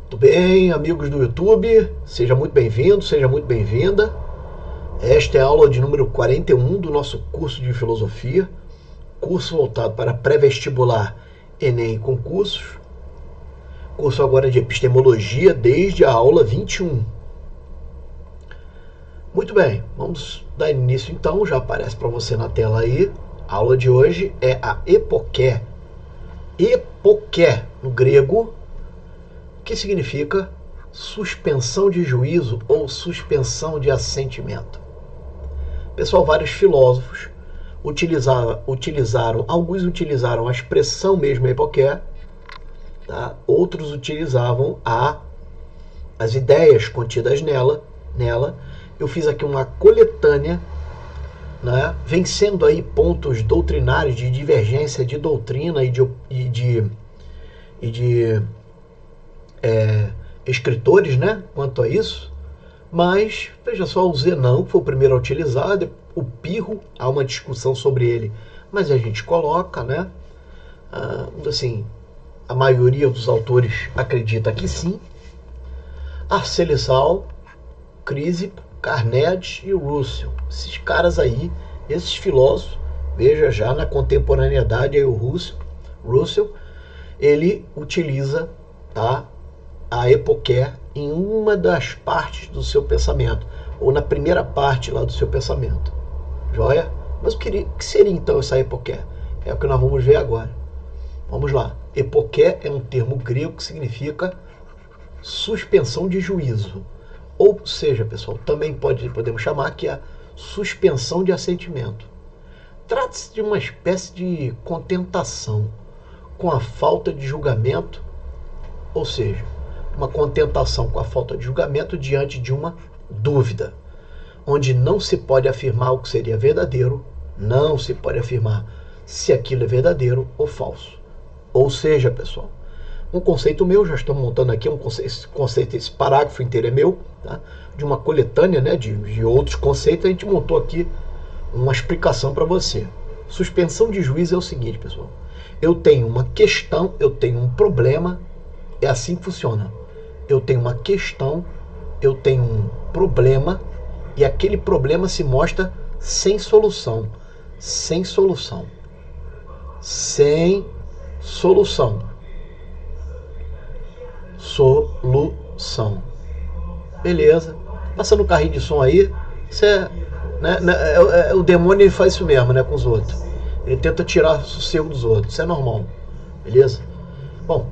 Tudo bem, amigos do YouTube? Seja muito bem-vindo, seja muito bem-vinda. Esta é a aula de número 41 do nosso curso de Filosofia, curso voltado para pré-vestibular, Enem e concursos. Curso agora de Epistemologia desde a aula 21. Muito bem, vamos dar início então, já aparece para você na tela aí. A aula de hoje é a epoké. Epoké, no grego, que significa suspensão de juízo ou suspensão de assentimento. Pessoal, vários filósofos utilizaram, alguns utilizaram a expressão mesmo epoké, tá? Outros utilizavam as ideias contidas nela. Eu fiz aqui uma coletânea, né, vencendo aí pontos doutrinários de divergência de doutrina e de escritores, né, quanto a isso. Mas, veja só, o Zenão foi o primeiro a utilizar, o Pirro, há uma discussão sobre ele, mas a gente coloca, né, assim, a maioria dos autores acredita que sim. Arcelisal, Chrysippus, Carneades e Russell, esses caras aí, esses filósofos, veja já na contemporaneidade aí o Russell, ele utiliza, tá, a epoké em uma das partes do seu pensamento, ou na primeira parte lá do seu pensamento, joia? Mas o que seria então essa epoké? É o que nós vamos ver agora. Vamos lá. Epoké é um termo grego que significa suspensão de juízo. Ou seja, pessoal, também podemos chamar que a suspensão de assentimento. Trata-se de uma espécie de contentação com a falta de julgamento, ou seja, uma contentação com a falta de julgamento diante de uma dúvida, onde não se pode afirmar o que seria verdadeiro, não se pode afirmar se aquilo é verdadeiro ou falso. Ou seja, pessoal, um conceito meu, já estou montando aqui esse parágrafo inteiro é meu, tá? De uma coletânea, né, de outros conceitos, a gente montou aqui uma explicação para você. Suspensão de juízo é o seguinte, pessoal. Eu tenho uma questão, eu tenho um problema, é assim que funciona. Eu tenho uma questão, eu tenho um problema, e aquele problema se mostra sem solução. Sem solução. Sem solução. Solução. Beleza. Passando o carrinho de som aí, você, né, o demônio ele faz isso mesmo, né, com os outros. Ele tenta tirar o sossego dos outros. Isso é normal. Beleza? Bom,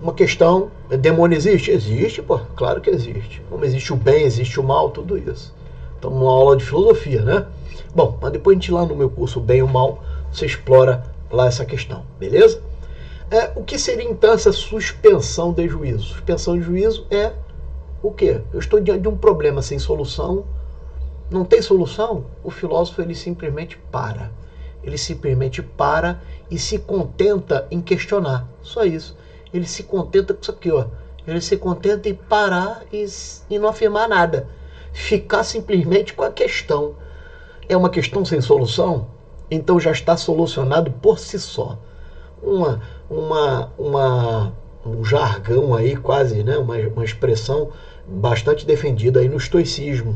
uma questão, demônio existe? Existe, pô, claro que existe. Como existe o bem, existe o mal, tudo isso. Então, uma aula de filosofia, né? Bom, mas depois a gente lá no meu curso o bem e o mal, você explora lá essa questão, beleza? O que seria então essa suspensão de juízo? Suspensão de juízo é o quê? Eu estou diante de um problema sem solução, não tem solução, o filósofo ele simplesmente para. Ele simplesmente para e se contenta em questionar. Só isso. Ele se contenta com isso aqui, ó. Ele se contenta em parar e não afirmar nada. Ficar simplesmente com a questão. É uma questão sem solução? Então já está solucionado por si só. Um jargão aí quase, né? Uma expressão bastante defendida aí no estoicismo.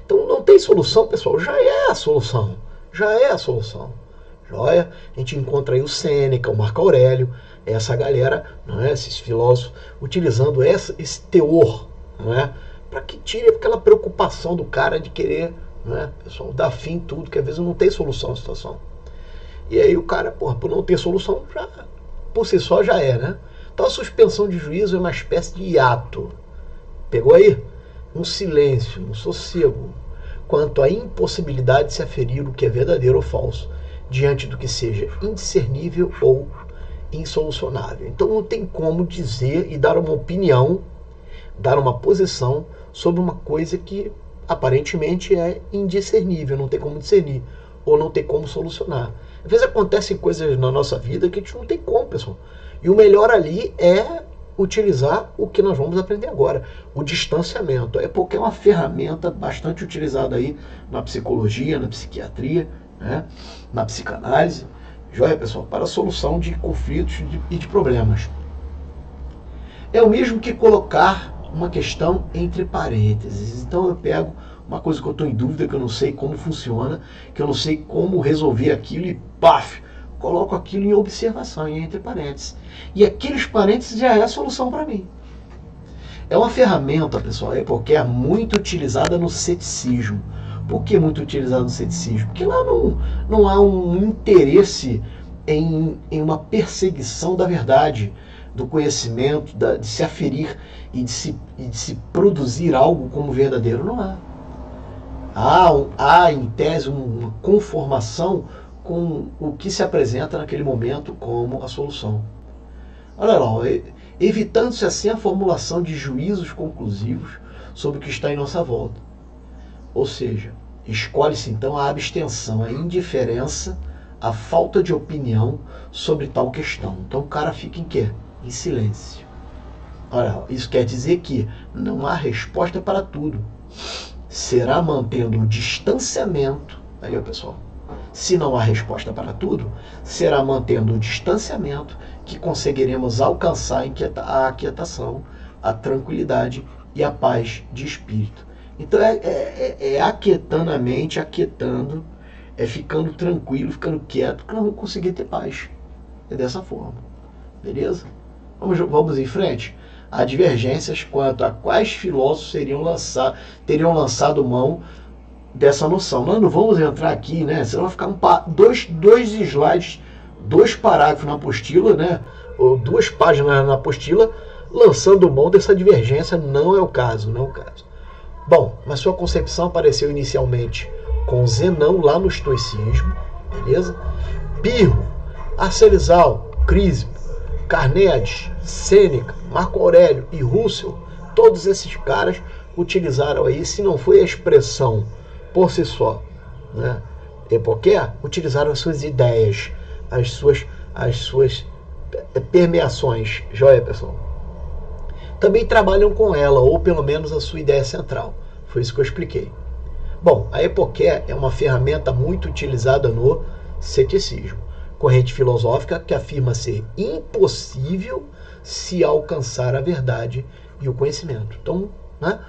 Então não tem solução, pessoal, já é a solução. Já é a solução. Joia? A gente encontra aí o Sêneca, o Marco Aurélio, essa galera, não é? Esses filósofos, utilizando esse teor, não é? Para que tire aquela preocupação do cara de querer, não é, pessoal, dar fim em tudo, que às vezes não tem solução à situação. E aí o cara, porra, por não ter solução, já, por si só já é, né? Então a suspensão de juízo é uma espécie de hiato. Pegou aí? Um silêncio, um sossego, quanto à impossibilidade de se aferir o que é verdadeiro ou falso, diante do que seja indiscernível ou insolucionável. Então não tem como dizer e dar uma opinião, dar uma posição sobre uma coisa que aparentemente é indiscernível, não tem como discernir, ou não tem como solucionar. Às vezes acontecem coisas na nossa vida que a gente não tem como, pessoal. E o melhor ali é utilizar o que nós vamos aprender agora, o distanciamento. É porque é uma ferramenta bastante utilizada aí na psicologia, na psiquiatria, né, na psicanálise, joia, pessoal, para a solução de conflitos e de problemas. É o mesmo que colocar uma questão entre parênteses. Então eu pego uma coisa que eu estou em dúvida, que eu não sei como funciona, que eu não sei como resolver aquilo e paf, coloco aquilo em observação, entre parênteses. E aqueles parênteses já é a solução para mim. É uma ferramenta, pessoal, porque é muito utilizada no ceticismo. Por que muito utilizada no ceticismo? Porque lá não há um interesse em uma perseguição da verdade, do conhecimento, de se aferir e de se produzir algo como verdadeiro. Não há. Há em tese, uma conformação com o que se apresenta naquele momento como a solução. Olha lá, evitando-se assim a formulação de juízos conclusivos sobre o que está em nossa volta. Ou seja, escolhe-se então a abstenção, a indiferença, a falta de opinião sobre tal questão. Então o cara fica em quê? Em silêncio. Olha, isso quer dizer que não há resposta para tudo. Será mantendo o distanciamento. Aí, pessoal, se não há resposta para tudo, será mantendo o distanciamento que conseguiremos alcançar a aquietação, a tranquilidade e a paz de espírito. Então é aquietando a mente, aquietando, é ficando tranquilo, ficando quieto, que nós vamos conseguir ter paz. É dessa forma. Beleza? Vamos em frente? Há divergências quanto a quais filósofos teriam lançado mão dessa noção. Nós não vamos entrar aqui, né? Senão vai ficar dois slides, 2 parágrafos na apostila, né? Ou 2 páginas na apostila, lançando mão dessa divergência. Não é o caso, não é o caso. Bom, mas sua concepção apareceu inicialmente com Zenão lá no estoicismo, beleza? Pirro, Arcelisal, Crísipo, Carneades, Sêneca, Marco Aurélio e Russell, todos esses caras utilizaram aí, se não foi a expressão por si só, né, Epoqué, utilizaram as suas ideias, as suas permeações, joia, pessoal? Também trabalham com ela, ou pelo menos a sua ideia central. Foi isso que eu expliquei. Bom, a Epoqué é uma ferramenta muito utilizada no ceticismo, corrente filosófica que afirma ser impossível se alcançar a verdade e o conhecimento. Então, né,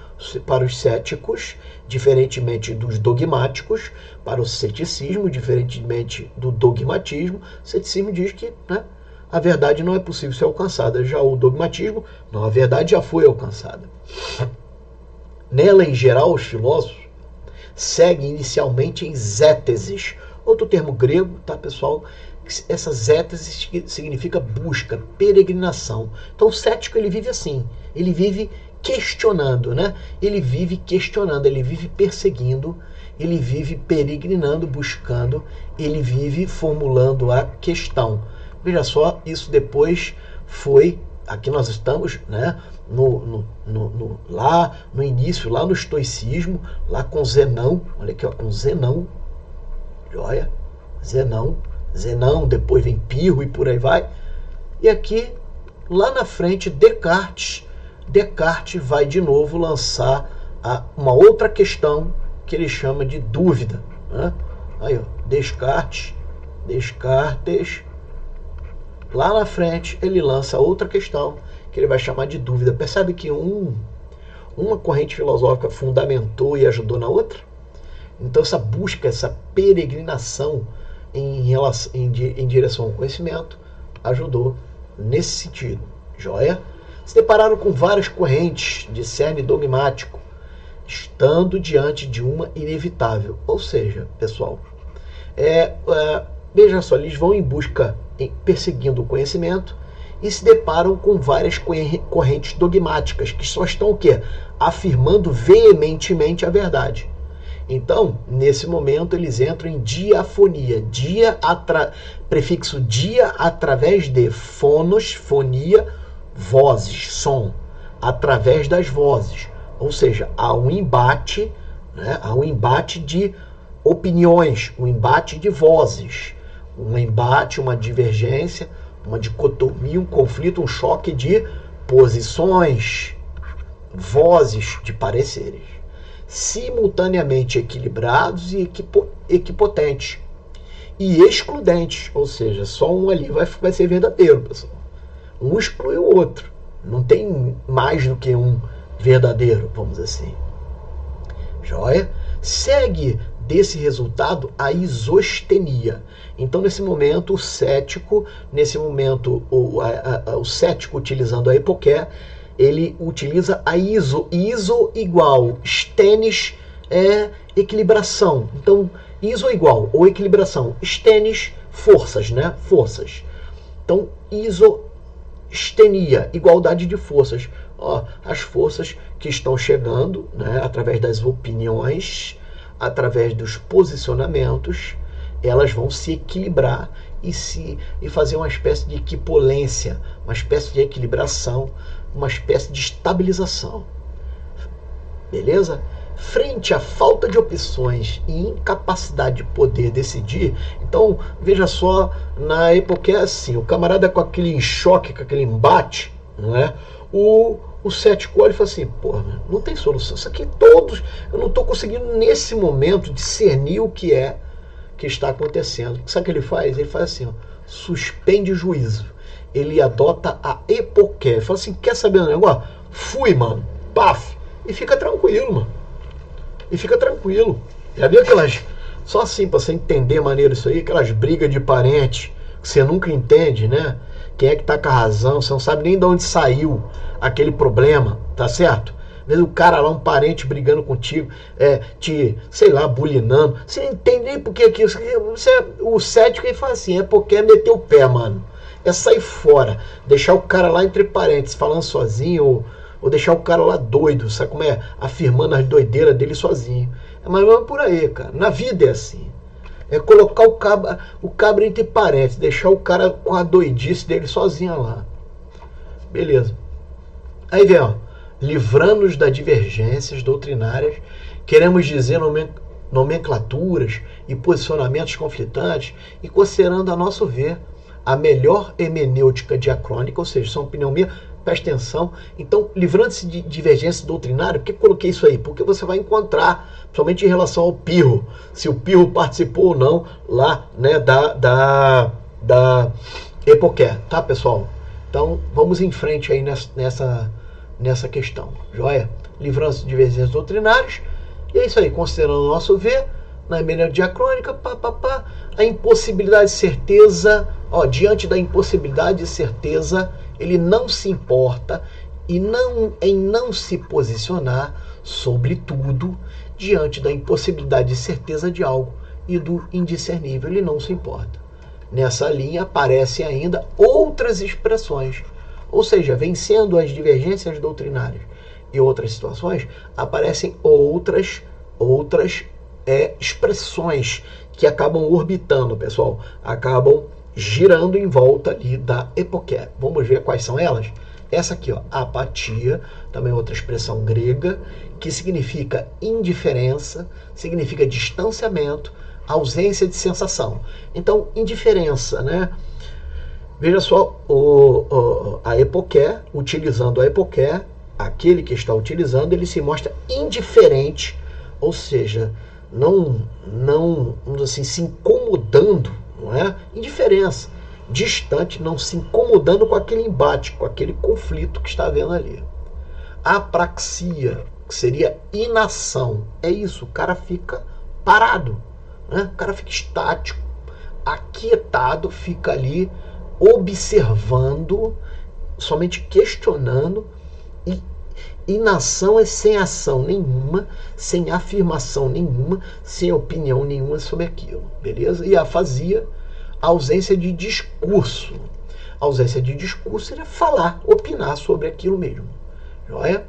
para os céticos, diferentemente dos dogmáticos, para o ceticismo, diferentemente do dogmatismo, o ceticismo diz que, né, a verdade não é possível ser alcançada. Já o dogmatismo, não, a verdade já foi alcançada. Nela, em geral, os filósofos seguem inicialmente em zéteses, outro termo grego, tá, pessoal? Essa zétese significa busca, peregrinação. Então o cético, ele vive assim, ele vive questionando, né? Ele vive questionando, ele vive perseguindo, ele vive peregrinando, buscando, ele vive formulando a questão. Veja só, isso depois foi, aqui nós estamos, né, lá no início, lá no estoicismo, lá com Zenão, olha aqui, ó, com Zenão, joia, Zenão, depois vem Pirro e por aí vai. E aqui, lá na frente, Descartes vai de novo lançar uma outra questão que ele chama de dúvida, né? Aí, ó, Descartes, lá na frente ele lança outra questão que ele vai chamar de dúvida. Percebe que uma corrente filosófica fundamentou e ajudou na outra? Então essa busca, essa peregrinação em direção ao conhecimento ajudou nesse sentido. Joia? Se depararam com várias correntes de cerne dogmático, estando diante de uma inevitável. Ou seja, pessoal, veja só, eles vão em busca, perseguindo o conhecimento, e se deparam com várias correntes dogmáticas que só estão o quê? Afirmando veementemente a verdade. Então, nesse momento, eles entram em diafonia. Prefixo dia através de fonos, fonia, vozes, som. Através das vozes. Ou seja, há um embate, né? Há um embate de opiniões, um embate de vozes. Um embate, uma divergência, uma dicotomia, um conflito, um choque de posições, vozes de pareceres, simultaneamente equilibrados e equipotentes e excludentes, ou seja, só um ali vai ser verdadeiro, pessoal. Um exclui o outro, Não tem mais do que um verdadeiro, vamos dizer assim. Joia? Segue desse resultado a isostenia. Então, nesse momento, o cético, o cético utilizando a hipoqué, ele utiliza a iso igual, stenes é equilibração. Então, iso igual ou equilibração, stenes forças, né? Forças. Então, isostenia, igualdade de forças. Ó, as forças que estão chegando, né, através das opiniões, através dos posicionamentos, elas vão se equilibrar e fazer uma espécie de equipolência, uma espécie de equilibração, uma espécie de estabilização. Beleza? Frente à falta de opções e incapacidade de poder decidir, então, veja só, na época é assim, o camarada com aquele choque, com aquele embate, não é? O cético olha e fala assim, porra, não tem solução, isso aqui todos, eu não estou conseguindo nesse momento discernir o que é que está acontecendo. Sabe o que ele faz? Ele faz assim, ó, suspende o juízo. Ele adota a hipoqué. Ele fala assim, quer saber do negócio? Fui, mano, paf, e fica tranquilo, mano. E fica tranquilo. Já viu aquelas, só assim para você entender maneiro isso aí, aquelas brigas de parente que você nunca entende, né? Quem é que tá com a razão, você não sabe nem de onde saiu aquele problema, tá certo? Às vezes o cara lá, um parente brigando contigo, sei lá, bulinando, você não entende nem por que aquilo, o cético ele fala assim, é porque é meter o pé, mano. É sair fora, deixar o cara lá entre parentes, falando sozinho, ou deixar o cara lá doido, sabe como é? Afirmando as doideiras dele sozinho. Mas não é por aí, cara. Na vida é assim. É colocar o cabra entre parentes, deixar o cara com a doidice dele sozinho lá. Beleza. Aí vem, ó. Livrando-nos das divergências doutrinárias, queremos dizer nomenclaturas e posicionamentos conflitantes e considerando, a nosso ver, a melhor hermenêutica diacrônica, ou seja, são opinião minha, presta atenção. Então, livrando-se de divergência doutrinária, por que coloquei isso aí? Porque você vai encontrar, principalmente em relação ao Pirro, se o Pirro participou ou não lá, né, da hipoqué, tá, pessoal? Então, vamos em frente aí nessa questão, joia? Livrando-se de divergências doutrinárias, e é isso aí, considerando o nosso ver, na hermenêutica diacrônica, a impossibilidade de certeza, ó, diante da impossibilidade de certeza, ele não se importa em não se posicionar sobre tudo diante da impossibilidade de certeza de algo e do indiscernível, ele não se importa. Nessa linha aparecem ainda outras expressões, ou seja, vencendo as divergências doutrinárias e outras situações, aparecem outras expressões que acabam orbitando, pessoal, acabam girando em volta ali da hipoqué. Vamos ver quais são elas? Essa aqui, ó, apatia, também outra expressão grega, que significa indiferença, significa distanciamento, ausência de sensação. Então, indiferença, né? Veja só, a hipoqué, utilizando a hipoqué, aquele que está utilizando, ele se mostra indiferente, ou seja, não vamos assim, se incomodando, não é? Indiferença, distante, não se incomodando com aquele embate, com aquele conflito que está havendo ali. Apraxia, que seria inação, é isso, o cara fica parado, né? O cara fica estático, aquietado, fica ali observando, somente questionando. E inação é sem ação nenhuma, sem afirmação nenhuma, sem opinião nenhuma sobre aquilo, beleza? E afasia, ausência de discurso. A ausência de discurso é falar, opinar sobre aquilo mesmo, joia?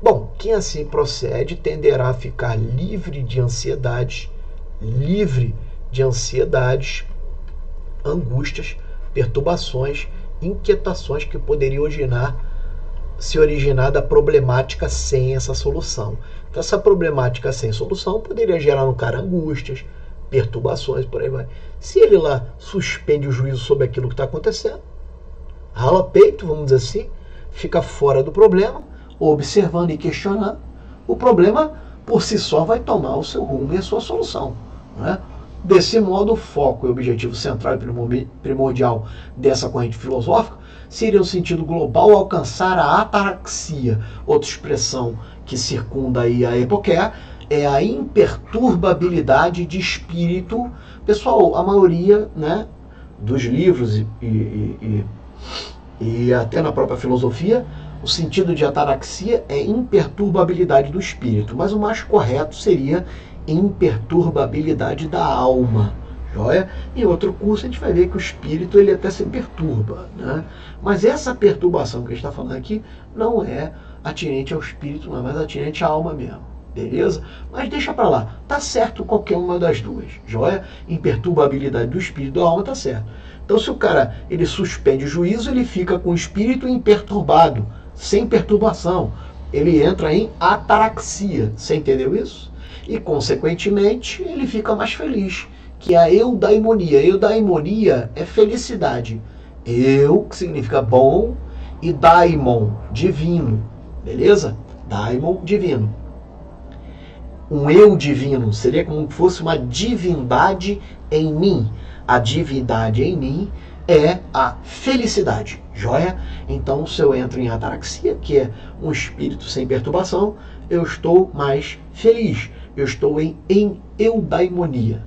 Bom, quem assim procede tenderá a ficar livre de ansiedades, angústias, perturbações, inquietações que poderiam se originar da problemática sem essa solução. Então, essa problemática sem solução poderia gerar no cara angústias, perturbações, por aí vai. Se ele lá suspende o juízo sobre aquilo que está acontecendo, rala peito, vamos dizer assim, fica fora do problema, observando e questionando, o problema por si só vai tomar o seu rumo e a sua solução, né? Desse modo, o foco e o objetivo central e primordial dessa corrente filosófica seria no sentido global alcançar a ataraxia. Outra expressão que circunda aí a epoqué é a imperturbabilidade de espírito. Pessoal, a maioria, né, dos livros e até na própria filosofia, o sentido de ataraxia é imperturbabilidade do espírito, mas o mais correto seria imperturbabilidade da alma. Joia? Em outro curso a gente vai ver que o espírito ele até se perturba, né? Mas essa perturbação que a gente está falando aqui não é atinente ao espírito, não é mais atinente à alma mesmo. Beleza? Mas deixa para lá. Tá certo qualquer uma das duas. Joia? Imperturbabilidade do espírito e da alma tá certo. Então se o cara ele suspende o juízo, ele fica com o espírito imperturbado, sem perturbação. Ele entra em ataraxia. Você entendeu isso? E consequentemente ele fica mais feliz, que é a eudaimonia. Eudaimonia é felicidade. Eu, que significa bom, e daimon, divino. Beleza? Daimon, divino. Um eu divino seria como se fosse uma divindade em mim. A divindade em mim é a felicidade. Joia? Então, se eu entro em ataraxia, que é um espírito sem perturbação, eu estou mais feliz. Eu estou em eudaimonia.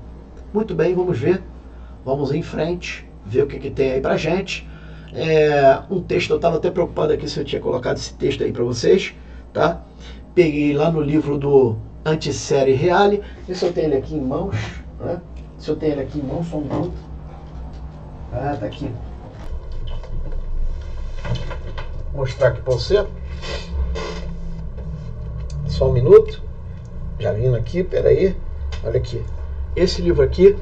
Muito bem, vamos ver. Vamos em frente, ver o que tem aí pra gente. Um texto, eu estava até preocupado aqui se eu tinha colocado esse texto aí para vocês, tá? Peguei lá no livro do Antissérie Reale. E se eu tenho ele aqui em mãos, né? Se eu tenho ele aqui em mãos, só um minuto. Ah, tá aqui. Vou mostrar aqui para você. Só um minuto. Já vindo aqui, peraí. Olha aqui. Esse livro aqui,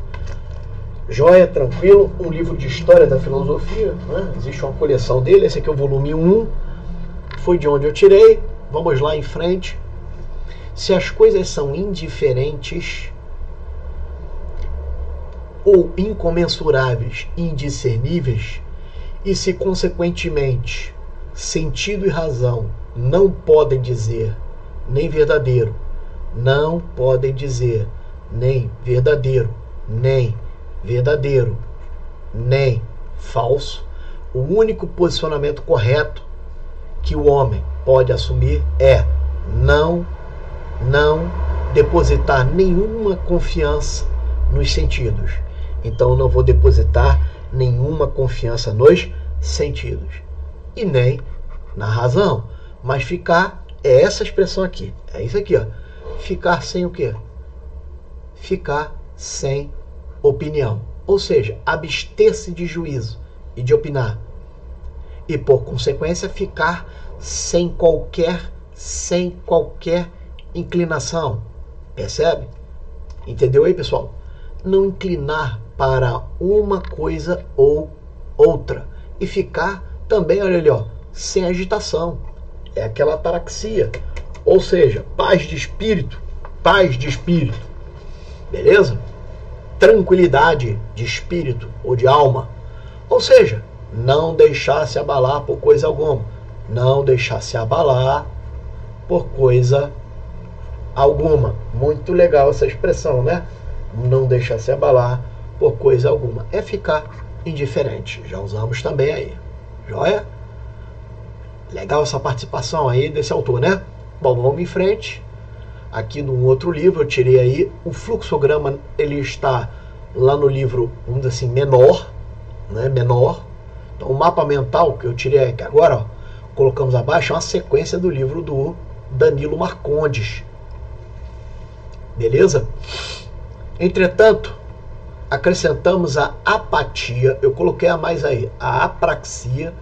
joia, tranquilo, um livro de história da filosofia, né? Existe uma coleção dele, esse aqui é o volume 1, foi de onde eu tirei. Vamos lá em frente. Se as coisas são indiferentes ou incomensuráveis, indiscerníveis, e se consequentemente sentido e razão não podem dizer nem verdadeiro, não podem dizer nem verdadeiro, nem verdadeiro, nem falso, o único posicionamento correto que o homem pode assumir é não depositar nenhuma confiança nos sentidos. Então eu não vou depositar nenhuma confiança nos sentidos e nem na razão, mas ficar, é essa expressão aqui, é isso aqui, ó, ficar sem o quê? Ficar sem opinião, ou seja, abster-se de juízo e de opinar, e por consequência ficar sem qualquer inclinação. Percebe? Entendeu aí, pessoal? Não inclinar para uma coisa ou outra e ficar também, olha ali, ó, sem agitação. É aquela ataraxia, ou seja, paz de espírito, beleza? Tranquilidade de espírito ou de alma, ou seja, não deixar se abalar por coisa alguma, não deixar se abalar por coisa alguma. Muito legal essa expressão, né? Não deixar se abalar por coisa alguma, é ficar indiferente. Já usamos também aí. Joia? Legal essa participação aí desse autor, né? Bom, vamos em frente. Aqui num outro livro eu tirei aí o fluxograma, ele está lá no livro, vamos dizer assim, menor, né? Menor. Então o mapa mental que eu tirei aqui agora, ó, colocamos abaixo, é uma sequência do livro do Danilo Marcondes. Beleza? Entretanto, acrescentamos a apatia, eu coloquei a mais aí, a apraxia,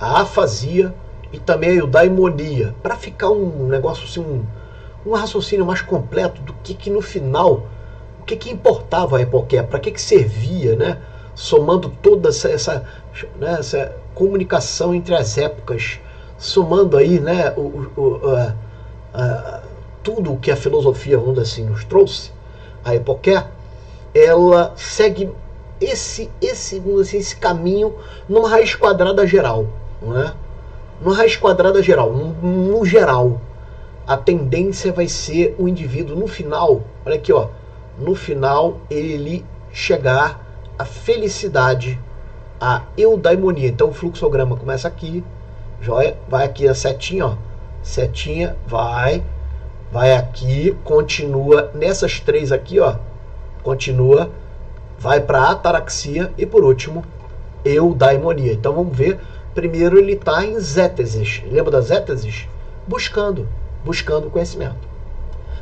a afasia e também a eudaimonia, para ficar um negócio assim, um raciocínio mais completo do que no final, o que importava a epoqué, para que servia, né? Somando toda essa comunicação entre as épocas, somando aí, né, tudo o que a filosofia, vamos dizer assim, nos trouxe, a epoqué, ela segue esse caminho numa raiz quadrada geral, não é? Numa raiz quadrada geral, no geral, a tendência vai ser o indivíduo no final, olha aqui, ó, no final ele chegar à felicidade a eudaimonia. Então o fluxograma começa aqui, joia, vai aqui a setinha, ó, setinha, vai aqui, continua nessas três aqui, ó, continua, vai para ataraxia e por último eudaimonia. Então vamos ver, primeiro ele está em zétesis, lembra das zétesis? Buscando conhecimento,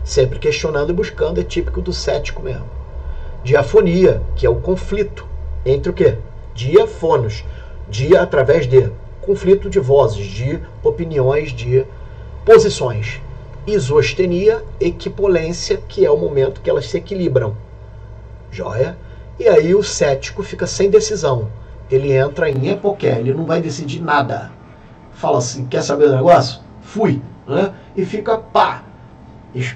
sempre questionando e buscando, é típico do cético mesmo. Diafonia, que é o conflito entre o quê? Diafonos, dia através de conflito de vozes, de opiniões, de posições. Isostenia, equipolência, que é o momento que elas se equilibram, joia? E aí o cético fica sem decisão, ele entra em epoqué, ele não vai decidir nada, fala assim, quer saber do negócio? Fui, né? E fica pá,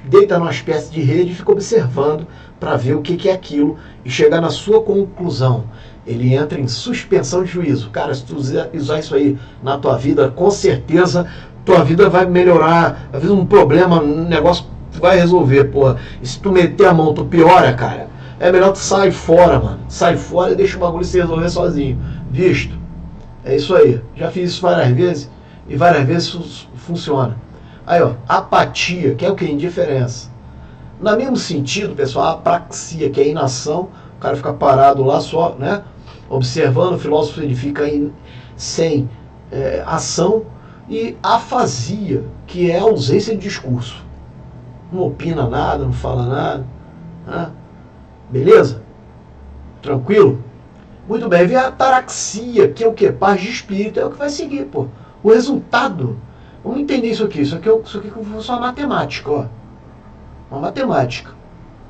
deita numa espécie de rede e fica observando para ver o que é aquilo e chegar na sua conclusão. Ele entra em suspensão de juízo. Cara, se tu usar isso aí na tua vida, com certeza tua vida vai melhorar. Às vezes um problema, um negócio tu vai resolver, porra. E se tu meter a mão, tu piora, cara. É melhor tu sair fora, mano. Sai fora e deixa o bagulho se resolver sozinho. Visto? É isso aí. Já fiz isso várias vezes e várias vezes isso funciona. Aí, ó, apatia, que é o que? Indiferença. No mesmo sentido, pessoal, a apraxia, que é a inação, o cara fica parado lá só, né? Observando, o filósofo ele fica sem ação, e afasia, que é a ausência de discurso. Não opina nada, não fala nada. Né? Beleza? Tranquilo? Muito bem, vem a ataraxia, que é o quê? Paz de espírito, é o que vai seguir, pô. O resultado. Vamos entender isso aqui. Isso aqui é como se fosse uma matemática, ó. Uma matemática.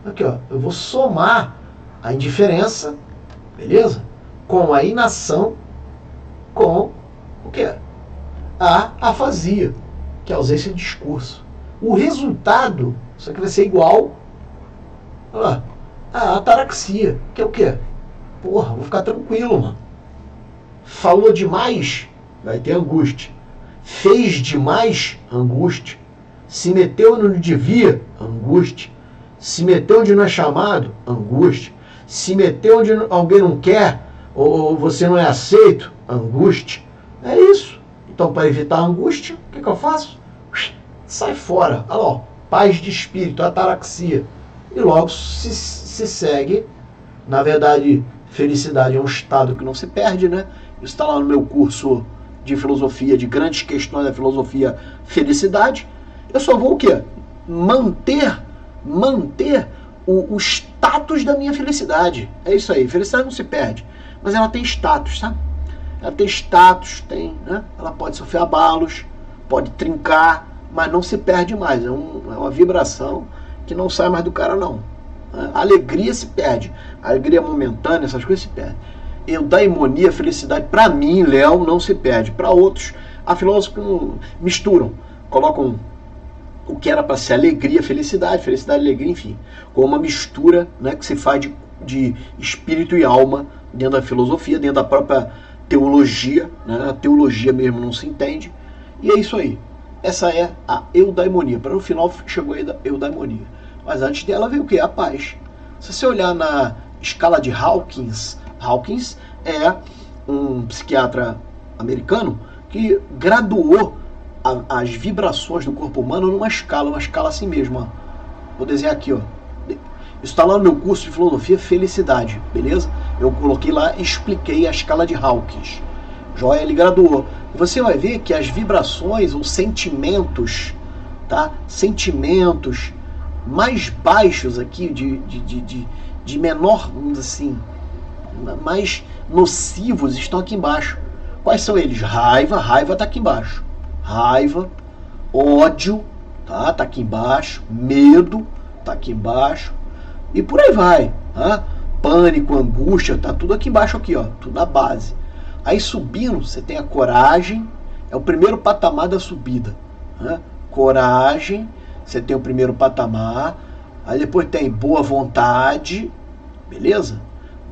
Aqui, ó. Eu vou somar a indiferença, beleza? Com a inação, com o quê? A afasia, que é a ausência de discurso. O resultado, isso aqui vai ser igual a ataraxia, que é o quê? Porra, vou ficar tranquilo, mano. Falou demais, vai ter angústia. Fez demais, angústia. Se meteu onde não devia, angústia. Se meteu onde não é chamado, angústia. Se meteu onde alguém não quer, ou você não é aceito, angústia. É isso. Então, para evitar a angústia, o que eu faço? Sai fora. Olha lá, ó, paz de espírito, ataraxia. E logo se segue. Na verdade, felicidade é um estado que não se perde, né? Isso está lá no meu curso de filosofia, de grandes questões da filosofia, felicidade. Eu só vou o quê? Manter o status da minha felicidade. É isso aí, felicidade não se perde, mas ela tem status, sabe? Ela tem status, né? Ela pode sofrer abalos, pode trincar, mas não se perde mais. É uma vibração que não sai mais do cara, não. A alegria se perde, a alegria momentânea, essas coisas se perdem. Eudaimonia, felicidade, para mim, Léo, não se perde. Para outros, a filósofos misturam, colocam o que era para ser alegria, felicidade, alegria, enfim, com uma mistura, né, que se faz de espírito e alma dentro da filosofia, dentro da própria teologia, né? A teologia mesmo não se entende, e é isso aí. Essa é a eudaimonia. Para no final chegou a eudaimonia. Mas antes dela veio o que? A paz. Se você olhar na escala de Hawkins é um psiquiatra americano que graduou as vibrações do corpo humano numa escala assim mesmo. Ó. Vou desenhar aqui, ó. Isso está lá no meu curso de filosofia, felicidade, beleza? Eu coloquei lá e expliquei a escala de Hawkins. Joia, ele graduou. E você vai ver que as vibrações ou sentimentos, tá? Sentimentos mais baixos aqui, de menor, vamos dizer assim, mais nocivos, estão aqui embaixo. Quais são eles? Raiva está aqui embaixo. Raiva, ódio, tá aqui embaixo. Medo, tá aqui embaixo. E por aí vai, tá? Pânico, angústia, tá tudo aqui embaixo, aqui, ó, tudo na base. Aí subindo, você tem a coragem, é o primeiro patamar da subida, né? Coragem, você tem o primeiro patamar. Aí depois tem boa vontade, beleza?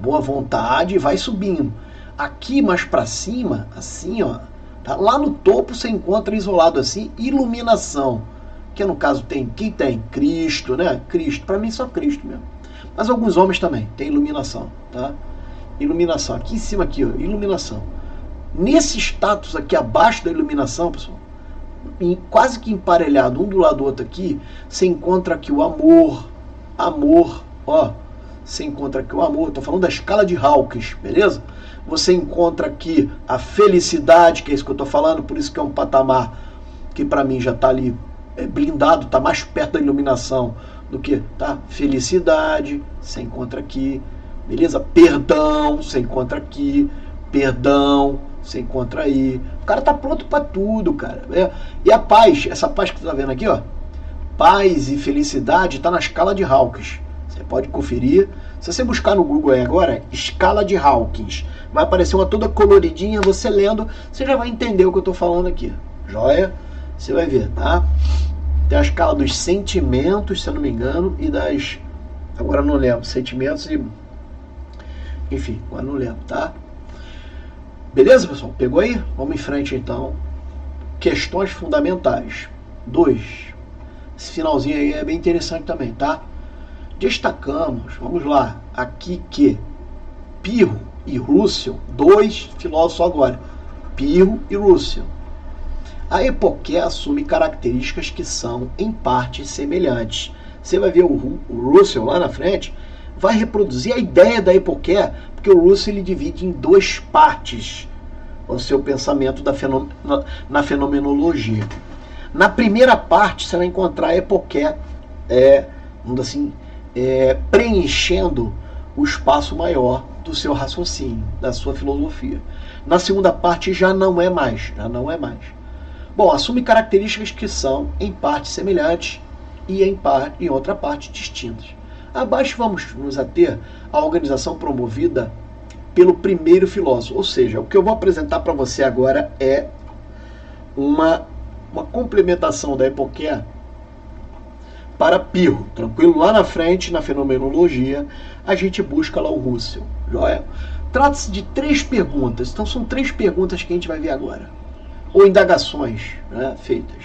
Boa vontade, vai subindo. Aqui mais para cima, assim, ó, tá? Lá no topo você encontra isolado assim, iluminação, que no caso tem, quem tem? Cristo, né? Cristo, para mim só Cristo mesmo. Mas alguns homens também tem iluminação, tá? iluminação. Aqui em cima, aqui, ó, iluminação. Nesse status aqui abaixo da iluminação, pessoal, quase que emparelhado um do lado do outro aqui, você encontra aqui o amor, ó, você encontra aqui o amor, estou falando da escala de Hawkins, beleza? Você encontra aqui a felicidade, que é isso que eu estou falando, por isso que é um patamar que para mim já está ali blindado, está mais perto da iluminação do que, tá? Felicidade, você encontra aqui, beleza? Perdão, você encontra aqui, perdão, você encontra aí. O cara tá pronto para tudo, cara. E a paz, essa paz que você tá vendo aqui, ó, paz e felicidade tá na escala de Hawkins. Você pode conferir. Se você buscar no Google aí agora, escala de Hawkins, vai aparecer uma toda coloridinha, você lendo, você já vai entender o que eu tô falando aqui. Joia? Você vai ver, tá? Tem a escala dos sentimentos, se eu não me engano, e das... Agora eu não lembro, sentimentos e... Enfim, agora não lembro, tá? Beleza, pessoal? Pegou aí? Vamos em frente, então. Questões fundamentais. 2. Esse finalzinho aí é bem interessante também, tá? Destacamos, vamos lá, aqui que Pirro e Russell, 2 filósofos agora, Pirro e Russell. A Epoqué assume características que são, em parte, semelhantes. Você vai ver o Russell lá na frente, vai reproduzir a ideia da Epoqué, porque o Russell ele divide em 2 partes o seu pensamento na fenomenologia. Na primeira parte, você vai encontrar a Epoqué, vamos assim, preenchendo o espaço maior do seu raciocínio, da sua filosofia. Na segunda parte já não é mais. Bom, assume características que são, em parte, semelhantes e em outra parte, distintas. Abaixo vamos nos ater à organização promovida pelo primeiro filósofo. Ou seja, o que eu vou apresentar para você agora é uma complementação da Epoqué para Pirro. Tranquilo? Lá na frente, na fenomenologia, a gente busca lá o Russell. Joia? Trata-se de 3 perguntas. Então são 3 perguntas que a gente vai ver agora. Ou indagações, né, feitas.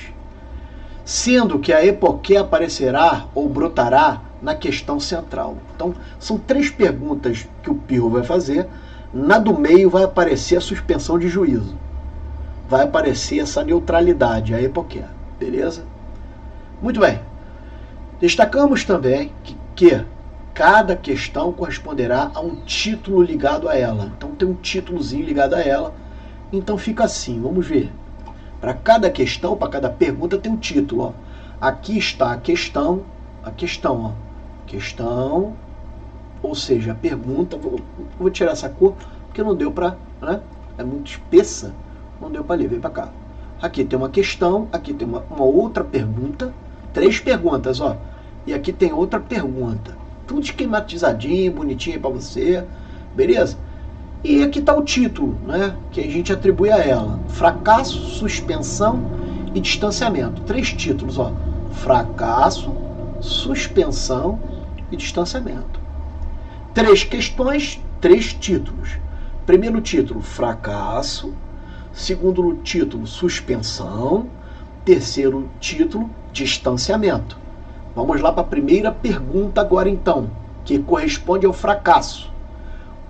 Sendo que a Epoqué aparecerá ou brotará na questão central. Então, são 3 perguntas que o Pirro vai fazer. Na do meio vai aparecer a suspensão de juízo. Vai aparecer essa neutralidade, a Epoqué. Beleza? Muito bem. Destacamos também que cada questão corresponderá a um título ligado a ela. Então, tem um títulozinho ligado a ela. Então, fica assim. Vamos ver. Para cada questão, para cada pergunta, tem um título. Ó. Aqui está a questão, ó. Questão, ou seja, a pergunta. Vou tirar essa cor, porque não deu para, né? É muito espessa, não deu para ler. Vem para cá. Aqui tem uma questão, aqui tem uma outra pergunta. 3 perguntas, ó. E aqui tem outra pergunta. Tudo esquematizadinho, bonitinho para você. Beleza? E aqui está o título, né, que a gente atribui a ela. Fracasso, suspensão e distanciamento. 3 títulos, ó. Fracasso, suspensão e distanciamento. 3 questões, 3 títulos. Primeiro título, fracasso. Segundo título, suspensão. Terceiro título, distanciamento. Vamos lá para a primeira pergunta agora, então, que corresponde ao fracasso.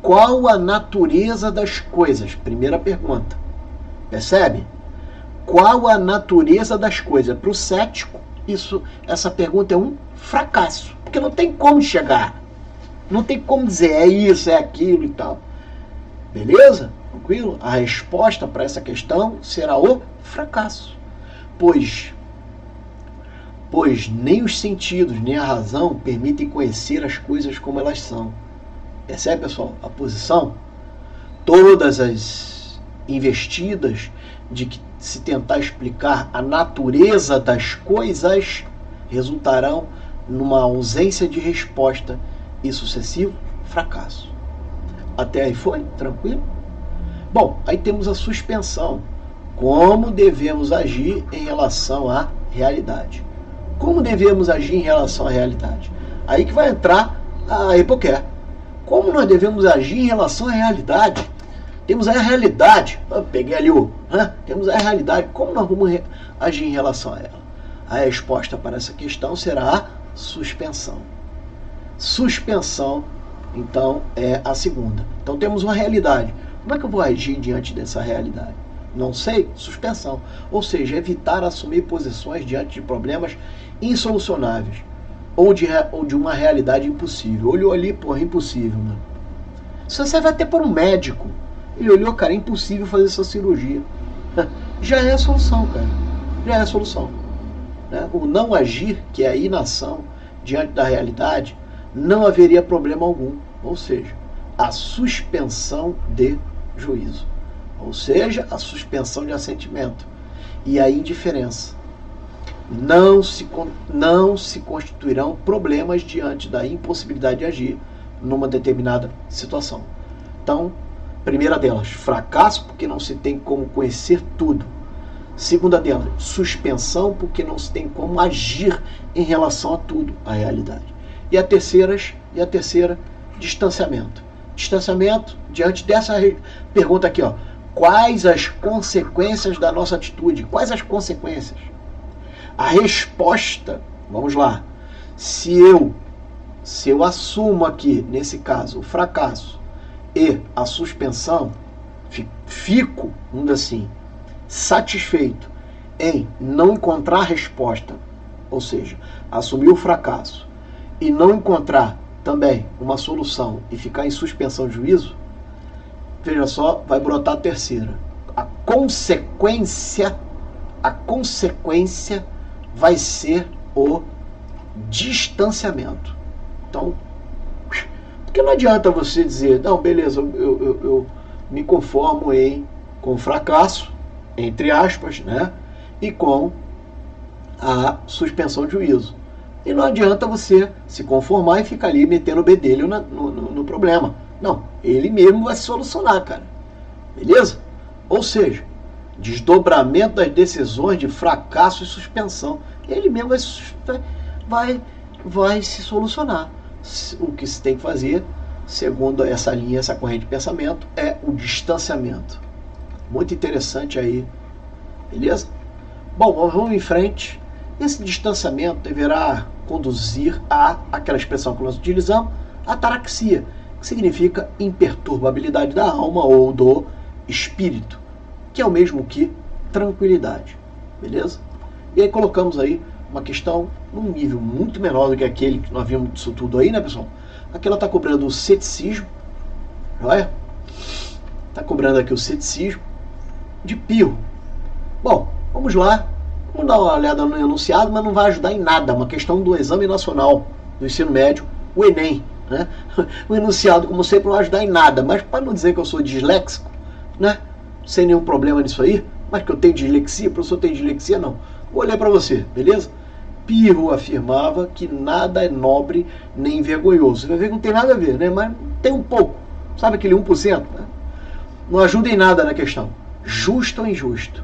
Qual a natureza das coisas? Primeira pergunta. Percebe? Qual a natureza das coisas? Para o cético, essa pergunta é um fracasso. Porque não tem como chegar. Não tem como dizer é isso, é aquilo e tal. Beleza? Tranquilo? A resposta para essa questão será o fracasso. Pois nem os sentidos, nem a razão permitem conhecer as coisas como elas são. Percebe, pessoal, a posição? Todas as investidas de que se tentar explicar a natureza das coisas resultarão numa ausência de resposta e sucessivo fracasso. Até aí foi? Tranquilo? Bom, aí temos a suspensão. Como devemos agir em relação à realidade? Como devemos agir em relação à realidade? Aí que vai entrar a Epoqué. Como nós devemos agir em relação à realidade? Temos aí a realidade. Eu peguei ali temos aí a realidade. Como nós vamos agir em relação a ela? A resposta para essa questão será a suspensão. Suspensão Então é a segunda. Então temos uma realidade. Como é que eu vou agir diante dessa realidade? Não sei, suspensão. Ou seja, evitar assumir posições diante de problemas insolucionáveis ou de uma realidade impossível. Olhou ali, porra, impossível, mano. Isso você vai até por um médico. Ele olhou, cara, é impossível fazer essa cirurgia. Já é a solução, cara. Já é a solução. Né? O não agir, que é a inação diante da realidade, não haveria problema algum. Ou seja, a suspensão de juízo. Ou seja, a suspensão de assentimento. E a indiferença. Não se constituirão problemas diante da impossibilidade de agir numa determinada situação. Então, primeira delas, fracasso porque não se tem como conhecer tudo. Segunda delas, suspensão porque não se tem como agir em relação a tudo, a realidade. E a terceira, distanciamento. Distanciamento diante dessa pergunta aqui, ó. Quais as consequências da nossa atitude? Quais as consequências? A resposta, vamos lá. Se eu assumo aqui, nesse caso, o fracasso e a suspensão, fico, assim, satisfeito em não encontrar resposta, ou seja, assumir o fracasso e não encontrar também uma solução e ficar em suspensão de juízo, veja só, vai brotar a terceira. A consequência vai ser o distanciamento. Então, porque não adianta você dizer, não, beleza, eu me conformo com o fracasso, entre aspas, né? E com a suspensão de juízo. E não adianta você se conformar e ficar ali metendo o bedelho no problema. Não, ele mesmo vai se solucionar, cara. Beleza? Ou seja, desdobramento das decisões de fracasso e suspensão. Ele mesmo vai se solucionar. O que se tem que fazer, segundo essa linha, essa corrente de pensamento, é o distanciamento. Muito interessante aí. Beleza? Bom, vamos em frente. Esse distanciamento deverá conduzir aquela expressão que nós utilizamos, ataraxia, que significa imperturbabilidade da alma ou do espírito, que é o mesmo que tranquilidade. Beleza? E aí colocamos aí uma questão num nível muito menor do que aquele que nós vimos disso tudo aí, né, pessoal? Aqui ela está cobrando o ceticismo, olha? Está cobrando aqui o ceticismo de Pirro. Bom, vamos lá. Vamos dar uma olhada no enunciado, mas não vai ajudar em nada. Uma questão do Exame Nacional do Ensino Médio, o Enem. Né? O enunciado, como sempre, não vai ajudar em nada. Mas para não dizer que eu sou disléxico, né? Sem nenhum problema nisso aí, mas que eu tenho dislexia, o professor tem dislexia, não. Vou ler para você, beleza? Pirro afirmava que nada é nobre nem vergonhoso. Você vai ver que não tem nada a ver, né? Mas tem um pouco. Sabe aquele 1%? Né? Não ajuda em nada na questão. Justo ou injusto?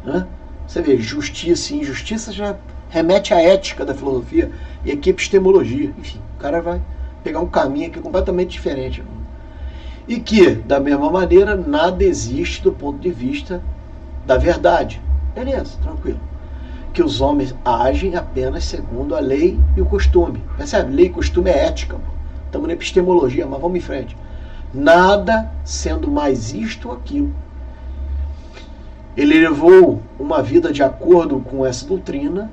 Né? Você vê, justiça e injustiça já remete à ética da filosofia e aqui epistemologia. Enfim, o cara vai pegar um caminho aqui completamente diferente. E que, da mesma maneira, nada existe do ponto de vista da verdade. Beleza, tranquilo. Que os homens agem apenas segundo a lei e o costume. Percebe? Lei e costume é ética. Estamos na epistemologia, mas vamos em frente. Nada sendo mais isto ou aquilo. Ele levou uma vida de acordo com essa doutrina,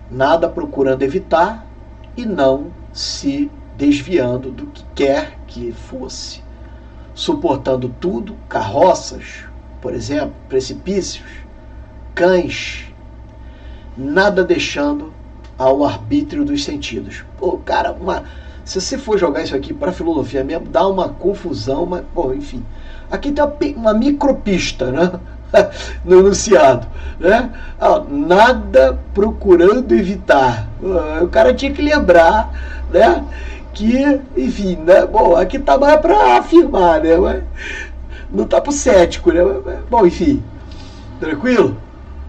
nada procurando evitar e não se desviando do que quer que fosse. Suportando tudo, carroças, por exemplo, precipícios, cães, nada deixando ao arbítrio dos sentidos. Pô, cara, se você for jogar isso aqui para a filosofia mesmo, dá uma confusão, mas, pô, enfim. Aqui tem uma micropista, né? No enunciado, né? Nada procurando evitar. O cara tinha que lembrar, né? Que, enfim, né? Bom, aqui tá mais para afirmar, né? Mas não tá pro cético, né? Bom, enfim, tranquilo?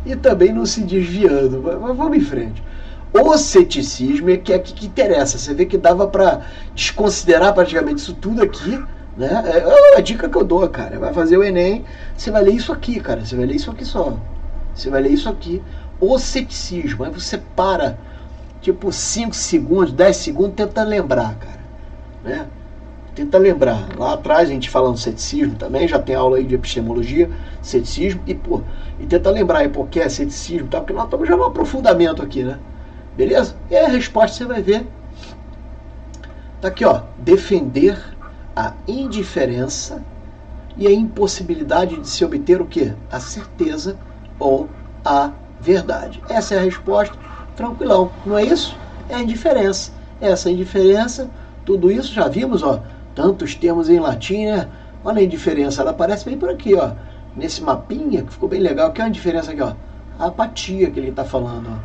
E também não se desviando. Mas vamos em frente. O ceticismo é que interessa. Você vê que dava para desconsiderar praticamente isso tudo aqui, né? É a dica que eu dou, cara. Vai fazer o Enem, você vai ler isso aqui, cara. Você vai ler isso aqui só. Você vai ler isso aqui. O ceticismo. Aí você para, tipo, 5 segundos, 10 segundos, tentando lembrar, cara. Né? Tenta lembrar. Lá atrás a gente falando de ceticismo também, já tem aula aí de epistemologia, ceticismo, e tenta lembrar aí porque é ceticismo, tá? Porque nós estamos já no aprofundamento aqui, né? Beleza? E aí a resposta você vai ver. Tá aqui, ó. Defender a indiferença e a impossibilidade de se obter o quê? A certeza ou a verdade. Essa é a resposta. Tranquilão. Não é isso? É a indiferença. Essa indiferença, tudo isso já vimos, ó. Tantos termos em latim, né? Olha a indiferença, ela aparece bem por aqui, ó. Nesse mapinha, que ficou bem legal. Que é a diferença aqui, ó? A apatia que ele está falando, ó.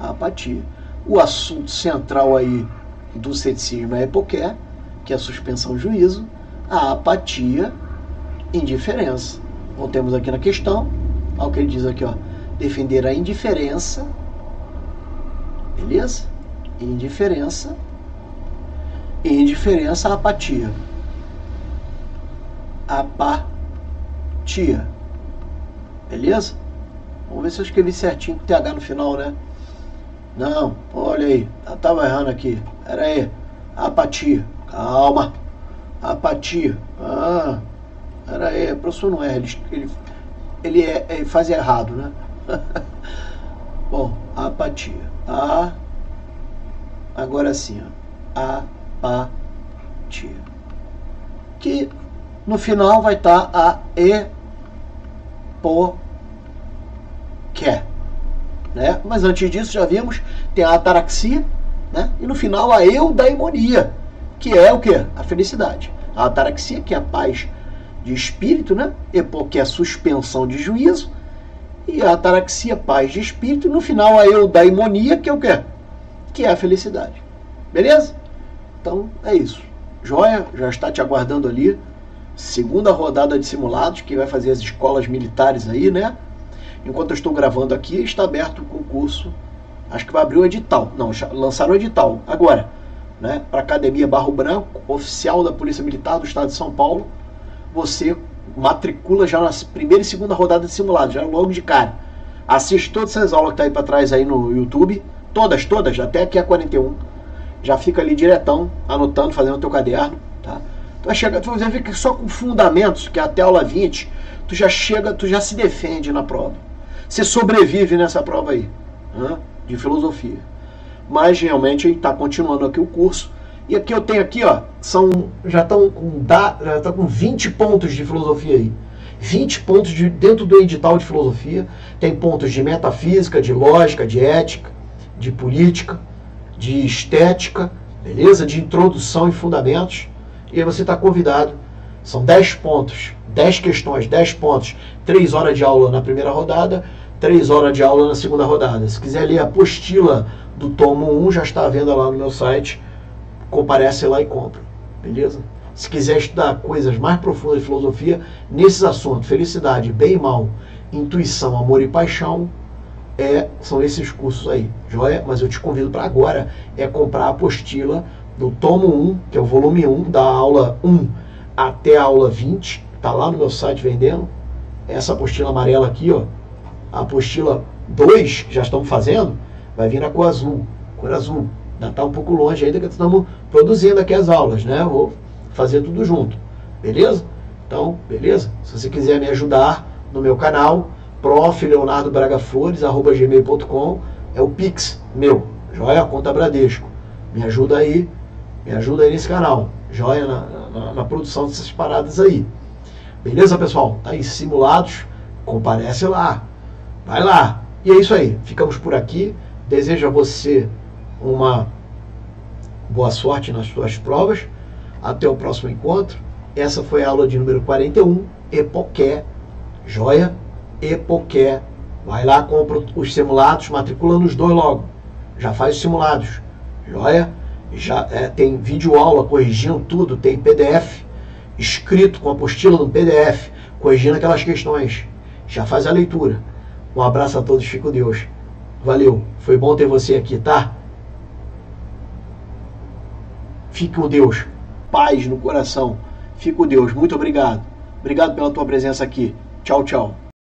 A apatia. O assunto central aí do ceticismo é epoqué, que é a suspensão do juízo. A apatia, indiferença. Voltemos aqui na questão. Olha o que ele diz aqui, ó. Defender a indiferença. Beleza? Indiferença. E indiferença, a apatia. Apatia. Beleza? Vamos ver se eu escrevi certinho com TH no final, né? Não, olha aí. Eu tava errando aqui. Pera aí. Apatia. Calma. Apatia. Ah, pera aí. O professor não erra. Ele faz errado, né? Bom, apatia. Agora sim, ó. Apatia. Que no final vai estar a epoqué, né? Mas antes disso, já vimos, tem a ataraxia, né? E no final a eudaimonia, que é o quê? A felicidade. A ataraxia, que é a paz de espírito, né? Epoqué, a suspensão de juízo. E a ataraxia, paz de espírito. E no final a eudaimonia, que é o quê? Que é a felicidade. Beleza? Então é isso. Joia, já está te aguardando ali. Segunda rodada de simulados, que vai fazer as escolas militares aí, né? Enquanto eu estou gravando aqui, está aberto o concurso. Acho que vai abrir o edital. Não, lançaram o edital agora, né? Para a Academia Barro Branco, oficial da Polícia Militar do Estado de São Paulo. Você matricula já na primeira e segunda rodada de simulados, já logo de cara. Assiste todas essas aulas que tá aí para trás aí no YouTube. Todas, até aqui a 41. Já fica ali diretão, anotando, fazendo o teu caderno, tá? Tu vai chegar, tu vai ver que só com fundamentos, que é até aula 20, tu já chega, tu já se defende na prova. Você sobrevive nessa prova aí, né? De filosofia. Mas realmente a gente está continuando aqui o curso. E aqui eu tenho aqui, ó, já estão com 20 pontos de filosofia aí. 20 pontos dentro do edital de filosofia. Tem pontos de metafísica, de lógica, de ética, de política, de estética, beleza? De introdução e fundamentos. E aí você está convidado. São 10 pontos, 10 questões, 10 pontos. 3 horas de aula na primeira rodada, 3 horas de aula na segunda rodada. Se quiser ler a apostila do tomo 1, já está à venda lá no meu site. Comparece lá e compra, beleza? Se quiser estudar coisas mais profundas de filosofia, nesses assuntos, felicidade, bem e mal, intuição, amor e paixão, são esses cursos aí, joia? Mas eu te convido para agora, comprar a apostila do tomo 1, que é o volume 1, da aula 1 até a aula 20, tá lá no meu site vendendo. Essa apostila amarela aqui, ó, a apostila 2, que já estamos fazendo, vai vir na cor azul, ainda está um pouco longe ainda, que estamos produzindo aqui as aulas, né? Vou fazer tudo junto, beleza? Então, beleza? Se você quiser me ajudar no meu canal, profleonardobragaflores@gmail.com, é o Pix meu, joia? Conta Bradesco. Me ajuda aí nesse canal, joia? Na produção dessas paradas aí. Beleza, pessoal? Tá aí, simulados, comparece lá, vai lá. E é isso aí, ficamos por aqui. Desejo a você uma boa sorte nas suas provas. Até o próximo encontro. Essa foi a aula de número 41, epoqué, joia? Epoqué. Vai lá, compra os simulados, matricula nos 2 logo. Já faz os simulados, joia? Já tem vídeo aula corrigindo tudo, tem PDF escrito com apostila no PDF, corrigindo aquelas questões. Já faz a leitura. Um abraço a todos, fique com Deus. Valeu, foi bom ter você aqui, tá? Fique com Deus. Paz no coração. Fique com Deus. Muito obrigado. Obrigado pela tua presença aqui. Tchau, tchau.